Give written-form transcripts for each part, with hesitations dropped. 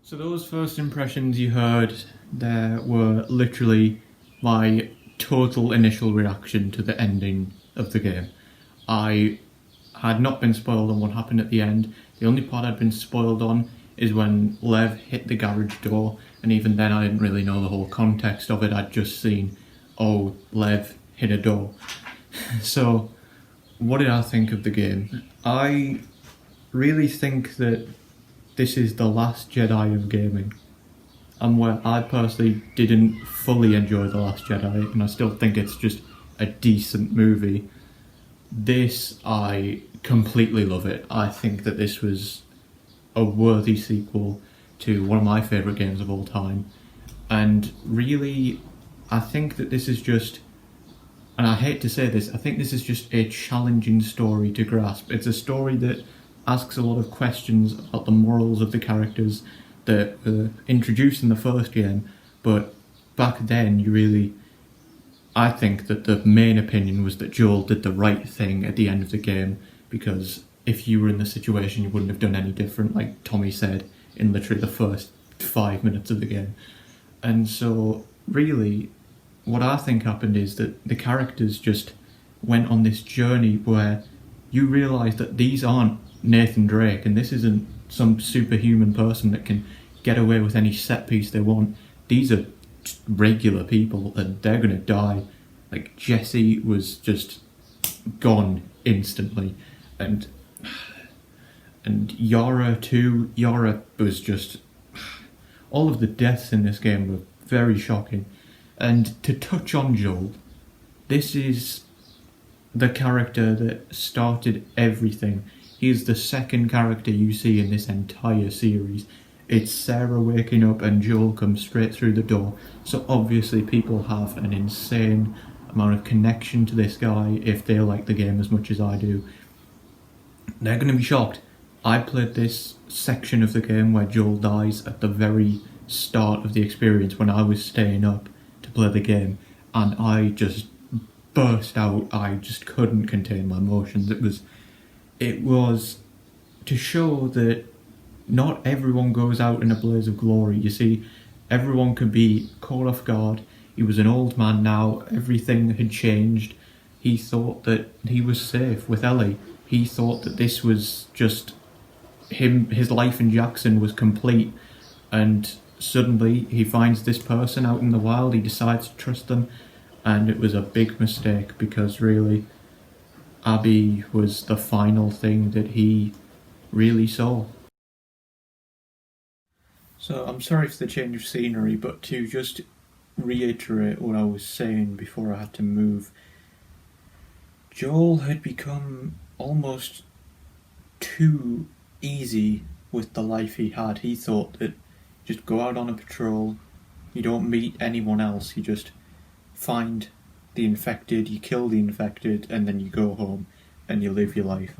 So those first impressions you heard there were literally my total initial reaction to the ending of the game. I had not been spoiled on what happened at the end. The only part I'd been spoiled on is when Lev hit the garage door, and even then I didn't really know the whole context of it. I'd just seen, oh, Lev hit a door. So, what did I think of the game? I really think that this is the last Jedi of gaming. And where I personally didn't fully enjoy The Last Jedi, and I still think it's just a decent movie, this, I completely love it. I think that this was a worthy sequel to one of my favourite games of all time. And really, I think that this is just, and I hate to say this, I think this is just a challenging story to grasp. It's a story that asks a lot of questions about the morals of the characters that were introduced in the first game, but back then I think that the main opinion was that Joel did the right thing at the end of the game, because if you were in the situation you wouldn't have done any different, like Tommy said in literally the first 5 minutes of the game. And so really what I think happened is that the characters just went on this journey where you realise that these aren't Nathan Drake, and this isn't some superhuman person that can get away with any set piece they want. These are regular people, and they're gonna die. Like, Jesse was just gone instantly, and Yara too. Yara was just, all of the deaths in this game were very shocking. And to touch on Joel, this is the character that started everything. He is the second character you see in this entire series. It's Sarah waking up and Joel comes straight through the door. So obviously people have an insane amount of connection to this guy if they like the game as much as I do. They're going to be shocked. I played this section of the game where Joel dies at the very start of the experience when I was staying up to play the game, and I just burst out. I just couldn't contain my emotions. It was to show that not everyone goes out in a blaze of glory. You see, everyone can be caught off guard. He was an old man now, everything had changed. He thought that he was safe with Ellie. He thought that this was just him, his life in Jackson was complete, and suddenly he finds this person out in the wild. He decides to trust them, and it was a big mistake, because really Abby was the final thing that he really saw. So I'm sorry for the change of scenery, but to just reiterate what I was saying before I had to move, Joel had become almost too easy with the life he had. He thought that just go out on a patrol, you don't meet anyone else, you just find the infected, you kill the infected, and then you go home and you live your life.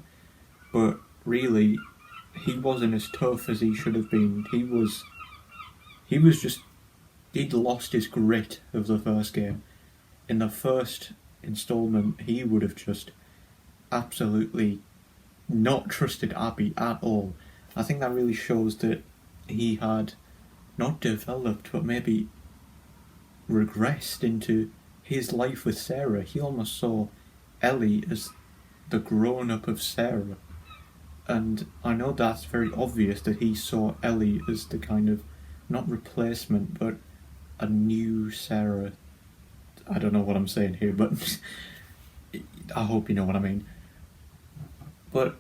But really, he wasn't as tough as he should have been. He'd lost his grit of the first game. In the first installment, he would have just absolutely not trusted Abby at all. I think that really shows that he had not developed, but maybe regressed into his life with Sarah. He almost saw Ellie as the grown-up of Sarah. And I know that's very obvious, that he saw Ellie as the kind of, not replacement, but a new Sarah. I don't know what I'm saying here, but I hope you know what I mean. But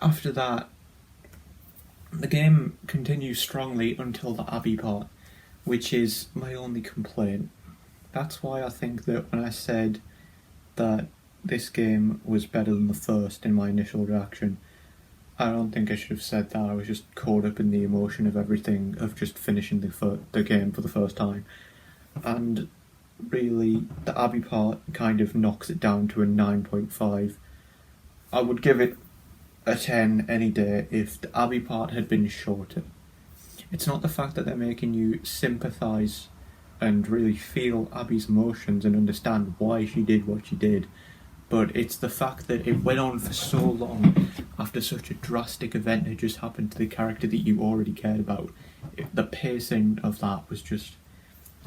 after that, the game continues strongly until the Abby part, which is my only complaint. That's why I think that when I said that this game was better than the first in my initial reaction, I don't think I should have said that. I was just caught up in the emotion of everything, of just finishing the game for the first time. And really, the Abby part kind of knocks it down to a 9.5. I would give it a 10 any day if the Abby part had been shorter. It's not the fact that they're making you sympathise and really feel Abby's emotions and understand why she did what she did, but it's the fact that it went on for so long after such a drastic event had just happened to the character that you already cared about. the pacing of that was just,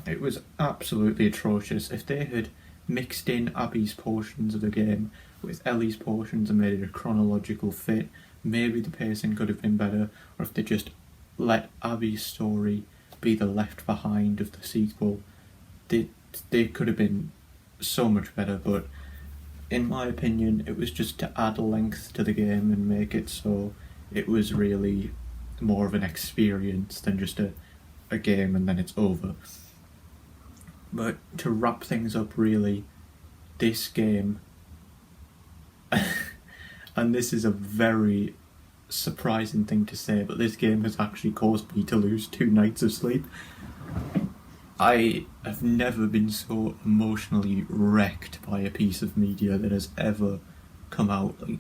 it was absolutely atrocious. If they had mixed in Abby's portions of the game with Ellie's portions and made it a chronological fit, maybe the pacing could have been better. Or if they just let Abby's story be the left behind of the sequel, they could have been so much better. But in my opinion, it was just to add length to the game and make it so it was really more of an experience than just a game and then it's over. But to wrap things up, really, this game, and this is a very surprising thing to say, but this game has actually caused me to lose 2 nights of sleep. I have never been so emotionally wrecked by a piece of media that has ever come out. Like,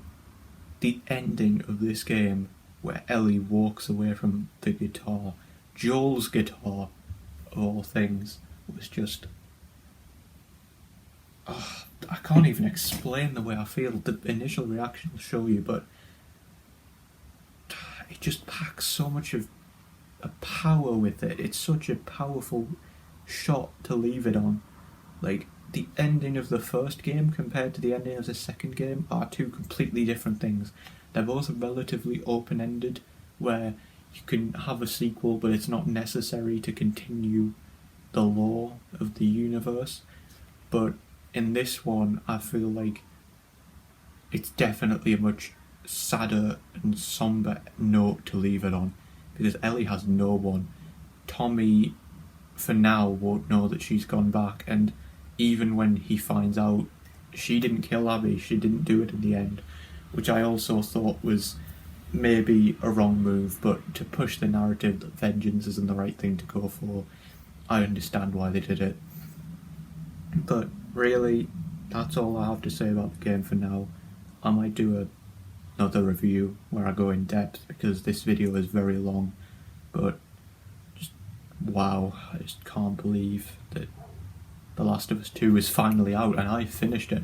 the ending of this game, where Ellie walks away from the guitar, Joel's guitar, of all things, was just... I can't even explain the way I feel. The initial reaction will show you, but it just packs so much of a power with it. It's such a powerful shot to leave it on. Like, the ending of the first game compared to the ending of the second game are 2 completely different things. They're both relatively open-ended, where you can have a sequel but it's not necessary to continue the lore of the universe. But in this one, I feel like it's definitely a much sadder and somber note to leave it on, because Ellie has no one. Tommy, for now, won't know that she's gone back, and even when he finds out, she didn't kill Abby, she didn't do it in the end, which I also thought was maybe a wrong move, but to push the narrative that vengeance isn't the right thing to go for, I understand why they did it. But really, that's all I have to say about the game for now. I might do another review where I go in depth, because this video is very long, but just wow, I just can't believe that The Last of Us 2 is finally out and I finished it.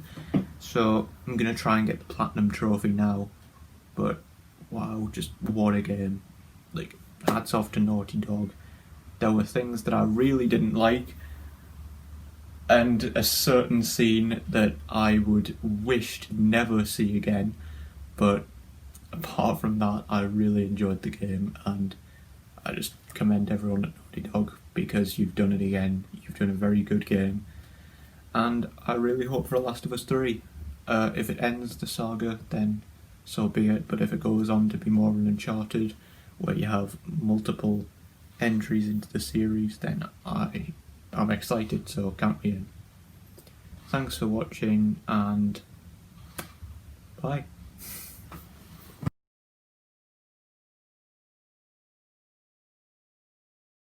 So I'm going to try and get the Platinum Trophy now, but wow, just what a game. Like, hats off to Naughty Dog. There were things that I really didn't like, and a certain scene that I would wish to never see again, but apart from that, I really enjoyed the game, and I just commend everyone at Naughty Dog, because you've done it again. You've done a very good game, and I really hope for The Last of Us 3. If it ends the saga, then so be it, but if it goes on to be more of an Uncharted, where you have multiple entries into the series, then I'm excited, so count me in. Thanks for watching, and bye.